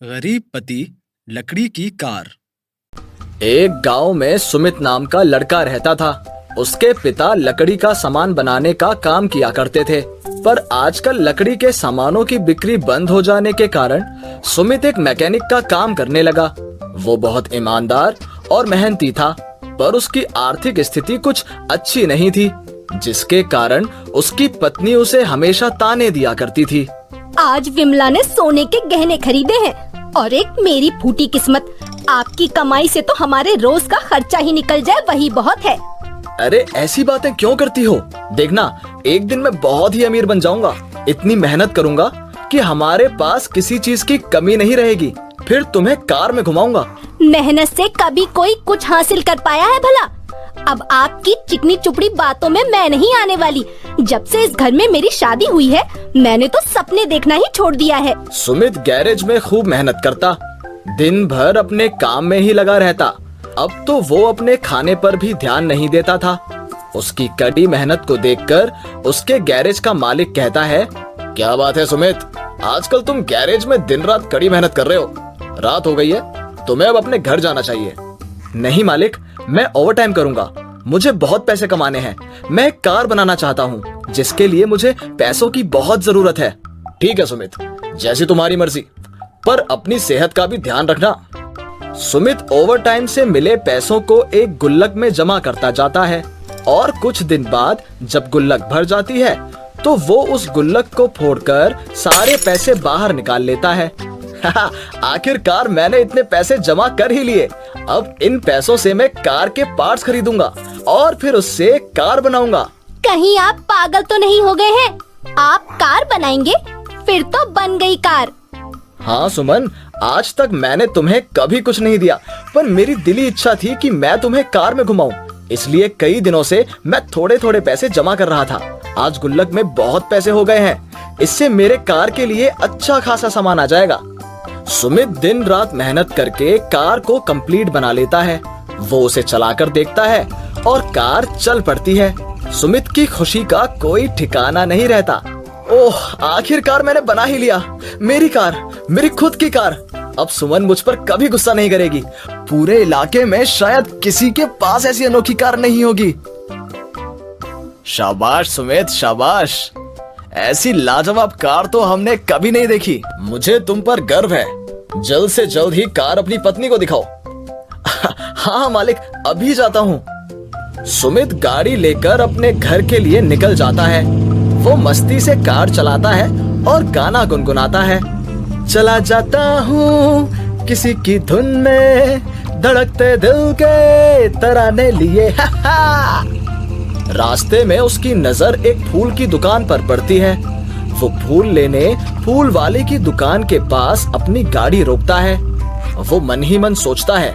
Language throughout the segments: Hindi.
गरीब पति लकड़ी की कार। एक गांव में सुमित नाम का लड़का रहता था। उसके पिता लकड़ी का सामान बनाने का काम किया करते थे, पर आजकल लकड़ी के सामानों की बिक्री बंद हो जाने के कारण सुमित एक मैकेनिक का काम करने लगा। वो बहुत ईमानदार और मेहनती था, पर उसकी आर्थिक स्थिति कुछ अच्छी नहीं थी, जिसके कारण उसकी पत्नी उसे हमेशा ताने दिया करती थी। आज विमला ने सोने के गहने खरीदे हैं और एक मेरी फूटी किस्मत। आपकी कमाई से तो हमारे रोज का खर्चा ही निकल जाए वही बहुत है। अरे ऐसी बातें क्यों करती हो? देखना, एक दिन मैं बहुत ही अमीर बन जाऊंगा। इतनी मेहनत करूंगा कि हमारे पास किसी चीज की कमी नहीं रहेगी। फिर तुम्हें कार में घुमाऊंगा। मेहनत से कभी कोई कुछ हासिल कर पाया है भला? अब आपकी चिकनी चुपड़ी बातों में मैं नहीं आने वाली। जब से इस घर में मेरी शादी हुई है, मैंने तो सपने देखना ही छोड़ दिया है। सुमित गैरेज में खूब मेहनत करता, दिन भर अपने काम में ही लगा रहता। अब तो वो अपने खाने पर भी ध्यान नहीं देता था। उसकी कड़ी मेहनत को देखकर उसके गैरेज का मालिक कहता है, क्या बात है सुमित, आजकल तुम गैरेज में दिन रात कड़ी मेहनत कर रहे हो। रात हो गई है, तुम्हें अब अपने घर जाना चाहिए। नहीं मालिक, मैं ओवर टाइम करूंगा। मुझे बहुत पैसे कमाने हैं। मैं एक कार बनाना चाहता हूँ, जिसके लिए मुझे पैसों की बहुत जरूरत है। ठीक है सुमित, जैसी तुम्हारी मर्जी, पर अपनी सेहत का भी ध्यान रखना। सुमित ओवर टाइम से मिले पैसों को एक गुल्लक में जमा करता जाता है और कुछ दिन बाद जब गुल्लक भर जाती है तो वो उस गुल्लक को फोड़कर सारे पैसे बाहर निकाल लेता है। आखिरकार मैंने इतने पैसे जमा कर ही लिए। अब इन पैसों से मैं कार के पार्ट्स खरीदूंगा और फिर उससे कार बनाऊंगा। कहीं आप पागल तो नहीं हो गए हैं? आप कार बनाएंगे? फिर तो बन गई कार। हाँ सुमन, आज तक मैंने तुम्हें कभी कुछ नहीं दिया, पर मेरी दिली इच्छा थी कि मैं तुम्हें कार में घुमाऊं। इसलिए कई दिनों से मैं थोड़े थोड़े पैसे जमा कर रहा था। आज गुल्लक में बहुत पैसे हो गए हैं। इससे मेरे कार के लिए अच्छा खासा सामान आ जाएगा। सुमित दिन रात मेहनत करके कार को कंप्लीट बना लेता है। वो उसे चलाकर देखता है और कार चल पड़ती है। सुमित की खुशी का कोई ठिकाना नहीं रहता। ओह, आखिरकार मैंने बना ही लिया। मेरी कार, मेरी खुद की कार। अब सुमन मुझ पर कभी गुस्सा नहीं करेगी। पूरे इलाके में शायद किसी के पास ऐसी अनोखी कार नहीं होगी। शाबाश सुमित, शाबाश। ऐसी लाजवाब कार तो हमने कभी नहीं देखी। मुझे तुम पर गर्व है। जल्द से जल्द ही कार अपनी पत्नी को दिखाओ। हाँ मालिक, अभी जाता हूँ। सुमित गाड़ी लेकर अपने घर के लिए निकल जाता है। वो मस्ती से कार चलाता है और गाना गुनगुनाता है। चला जाता हूँ किसी की धुन में, धड़कते दिल के तराने लिए। रास्ते में उसकी नजर एक फूल की दुकान पर पड़ती है। वो फूल लेने फूल वाले की दुकान के पास अपनी गाड़ी रोकता है। वो मन ही मन सोचता है,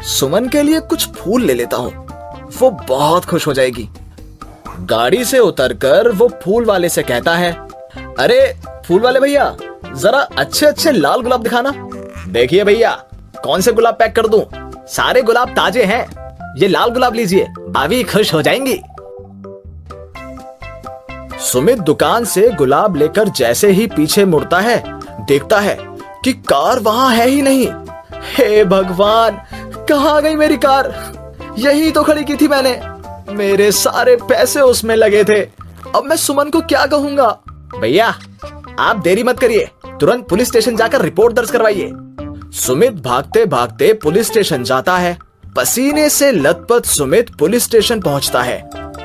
सुमन के लिए कुछ फूल ले लेता हूँ, वो बहुत खुश हो जाएगी। गाड़ी से उतरकर वो फूल वाले से कहता है, अरे फूल वाले भैया, जरा अच्छे अच्छे लाल गुलाब दिखाना। देखिए भैया, कौन से गुलाब पैक कर दूं? सारे गुलाब ताजे हैं। ये लाल गुलाब लीजिए, भाभी खुश हो जाएंगी। सुमित दुकान से गुलाब लेकर जैसे ही पीछे मुड़ता है, देखता है कि कार वहां है ही नहीं। हे भगवान, कहाँ गई मेरी कार? यही तो खड़ी की थी मैंने। मेरे सारे पैसे उसमें लगे थे। अब मैं सुमन को क्या कहूंगा? भैया आप देरी मत करिए, तुरंत पुलिस स्टेशन जाकर रिपोर्ट दर्ज करवाइए। सुमित भागते भागते पुलिस स्टेशन जाता है। पसीने से लथपथ सुमित पुलिस स्टेशन पहुंचता है,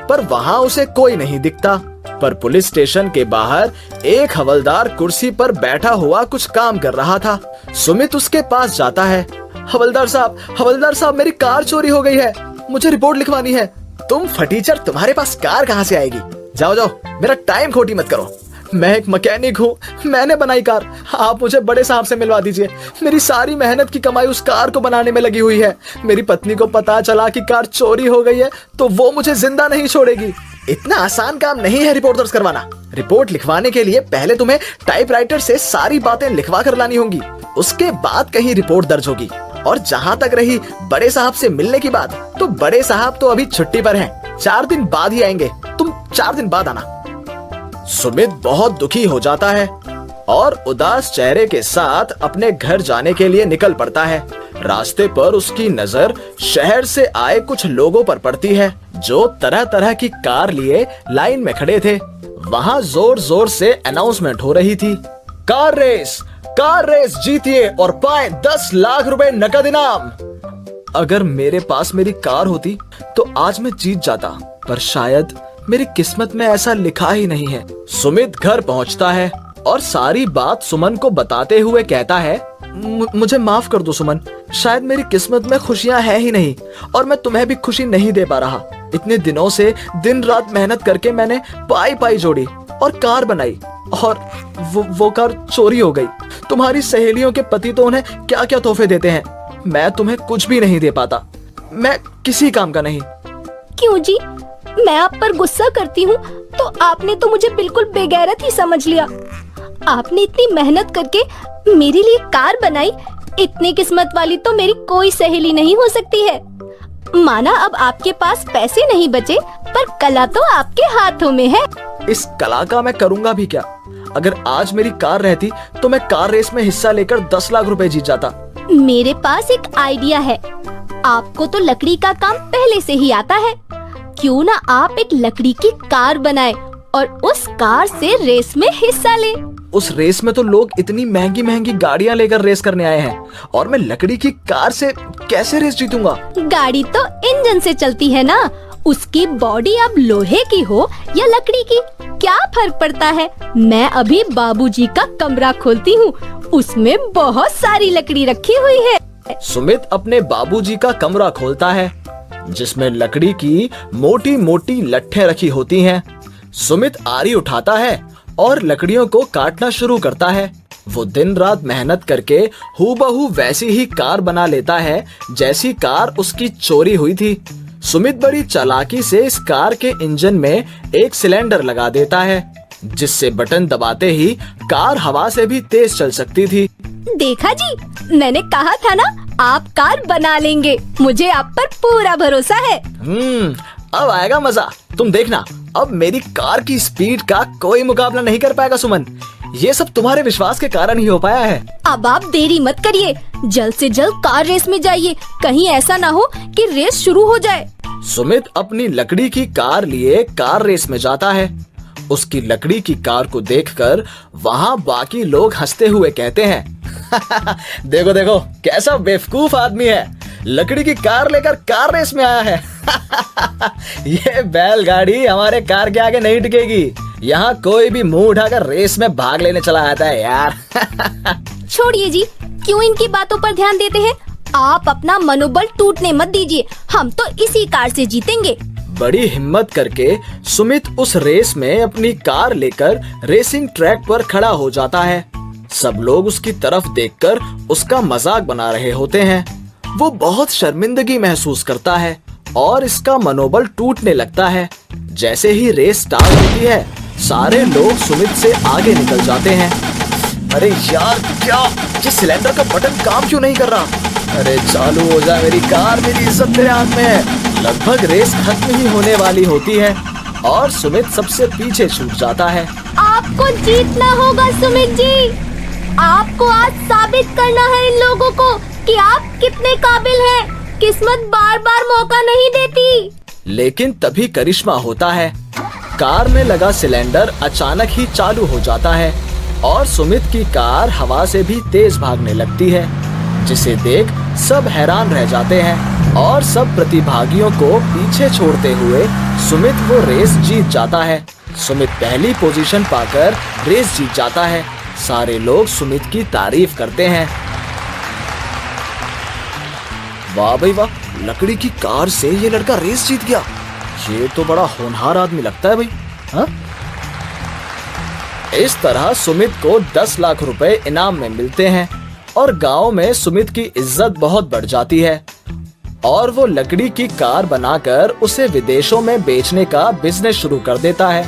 पर वहां उसे कोई नहीं दिखता। पर पुलिस स्टेशन के बाहर एक हवलदार कुर्सी पर बैठा हुआ कुछ काम कर रहा था। सुमित उसके पास जाता है। हवलदार साहब, मेरी कार चोरी हो गई है, मुझे रिपोर्ट लिखवानी है। तुम फटीचर, तुम्हारे पास कार कहाँ से आएगी? जाओ जाओ, मेरा टाइम खोटी मत करो। मैं एक मैकेनिक हूँ, मैंने बनाई कार। आप मुझे बड़े साहब से मिलवा दीजिए। मेरी सारी मेहनत की कमाई उस कार को बनाने में लगी हुई है। मेरी पत्नी को पता चला कि कार चोरी हो गई है तो वो मुझे जिंदा नहीं छोड़ेगी। इतना आसान काम नहीं है रिपोर्ट दर्ज करवाना। रिपोर्ट लिखवाने के लिए पहले तुम्हें टाइपराइटर से सारी बातें लिखवा कर लानी होंगी, उसके बाद कहीं रिपोर्ट दर्ज होगी। और जहाँ तक रही बड़े साहब से मिलने की बात, तो बड़े साहब तो अभी छुट्टी पर हैं, 4 दिन बाद ही आएंगे। तुम 4 दिन बाद आना। सुमित बहुत दुखी हो जाता है और उदास चेहरे के साथ अपने घर जाने के लिए निकल पड़ता है। रास्ते पर उसकी नजर शहर से आए कुछ लोगों पर पड़ती है जो तरह तरह की कार लिए लाइन में खड़े थे। वहाँ जोर जोर से अनाउंसमेंट हो रही थी, कार रेस जीतिए और पाएं 10 लाख रुपए नकद इनाम। अगर मेरे पास मेरी कार होती तो आज मैं जीत जाता, पर शायद मेरी किस्मत में ऐसा लिखा ही नहीं है। सुमित घर पहुंचता है और सारी बात सुमन को बताते हुए कहता है, मुझे माफ कर दो सुमन, शायद मेरी किस्मत में खुशियां है ही नहीं और मैं तुम्हें भी खुशी नहीं दे पा रहा। इतने दिनों से दिन रात मेहनत करके मैंने पाई जोड़ी और कार बनाई और वो कार चोरी हो गई। तुम्हारी सहेलियों के पति तो उन्हें क्या क्या तोहफे देते हैं, मैं तुम्हें कुछ भी नहीं दे पाता। मैं किसी काम का नहीं। क्यों जी, मैं आप पर गुस्सा करती हूँ तो आपने तो मुझे बिल्कुल बेगैरत ही समझ लिया। आपने इतनी मेहनत करके मेरे लिए कार बनाई, इतनी किस्मत वाली तो मेरी कोई सहेली नहीं हो सकती है। माना अब आपके पास पैसे नहीं बचे, पर कला तो आपके हाथों में है। इस कला का मैं करूँगा भी क्या? अगर आज मेरी कार रहती तो मैं कार रेस में हिस्सा लेकर 10 लाख रुपए जीत जाता। मेरे पास एक आइडिया है। आपको तो लकड़ी का काम पहले से ही आता है, क्यों ना आप एक लकड़ी की कार बनाए और उस कार से रेस में हिस्सा ले। उस रेस में तो लोग इतनी महंगी महंगी गाड़ियां लेकर रेस करने आए हैं और मैं लकड़ी की कार से कैसे रेस जीतूंगा? गाड़ी तो इंजन से चलती है ना, उसकी बॉडी अब लोहे की हो या लकड़ी की क्या फर्क पड़ता है। मैं अभी बाबूजी का कमरा खोलती हूँ, उसमें बहुत सारी लकड़ी रखी हुई है। सुमित अपने बाबूजी का कमरा खोलता है जिसमें लकड़ी की मोटी मोटी लट्ठें रखी होती हैं। सुमित आरी उठाता है और लकड़ियों को काटना शुरू करता है। वो दिन रात मेहनत करके हूबहू वैसी ही कार बना लेता है जैसी कार उसकी चोरी हुई थी। सुमित बड़ी चालाकी से इस कार के इंजन में एक सिलेंडर लगा देता है जिससे बटन दबाते ही कार हवा से भी तेज चल सकती थी। देखा जी, मैंने कहा था ना आप कार बना लेंगे, मुझे आप पर पूरा भरोसा है। अब आएगा मजा, तुम देखना। अब मेरी कार की स्पीड का कोई मुकाबला नहीं कर पाएगा सुमन। ये सब तुम्हारे विश्वास के कारण ही हो पाया है। अब आप देरी मत करिए, जल्द से जल्द कार रेस में जाइए, कहीं ऐसा ना हो कि रेस शुरू हो जाए। सुमित अपनी लकड़ी की कार लिए कार रेस में जाता है। उसकी लकड़ी की कार को देखकर वहाँ बाकी लोग हंसते हुए कहते हैं, देखो देखो कैसा बेवकूफ आदमी है, लकड़ी की कार लेकर कार रेस में आया है। ये बैलगाड़ी हमारे कार के आगे नहीं टिकेगी। यहाँ कोई भी मुंह उठाकर रेस में भाग लेने चला आता है यार। छोड़िए जी, क्यों इनकी बातों पर ध्यान देते हैं। आप अपना मनोबल टूटने मत दीजिए, हम तो इसी कार से जीतेंगे। बड़ी हिम्मत करके सुमित उस रेस में अपनी कार लेकर रेसिंग ट्रैक पर खड़ा हो जाता है। सब लोग उसकी तरफ देखकर उसका मजाक बना रहे होते हैं। वो बहुत शर्मिंदगी महसूस करता है और इसका मनोबल टूटने लगता है। जैसे ही रेस स्टार्ट होती है, सारे लोग सुमित से आगे निकल जाते हैं। अरे यार, क्या ये सिलेंडर का बटन काम क्यों नहीं कर रहा? अरे चालू हो जा मेरी कार, मेरी इज्जत तेरे हाथ में है। लगभग रेस खत्म ही होने वाली होती है और सुमित सबसे पीछे छूट जाता है। आपको जीतना होगा सुमित जी, आपको आज साबित करना है इन लोगों को कि आप कितने काबिल हैं। किस्मत बार बार मौका नहीं देती। लेकिन तभी करिश्मा होता है। कार में लगा सिलेंडर अचानक ही चालू हो जाता है और सुमित की कार हवा से भी तेज भागने लगती है, जिसे देख सब हैरान रह जाते हैं और सब प्रतिभागियों को पीछे छोड़ते हुए सुमित वो रेस जीत जाता है। सुमित पहली पोजीशन पाकर रेस जीत जाता है। सारे लोग सुमित की तारीफ करते हैं। वाह भाई वाह, लकड़ी की कार से ये लड़का रेस जीत गया। ये तो बड़ा होनहार आदमी लगता है भाई। हाँ? इस तरह सुमित को 10 लाख रुपए इनाम में मिलते हैं और गांव में सुमित की इज्जत बहुत बढ़ जाती है और वो लकड़ी की कार बनाकर उसे विदेशों में बेचने का बिजनेस शुरू कर देता है।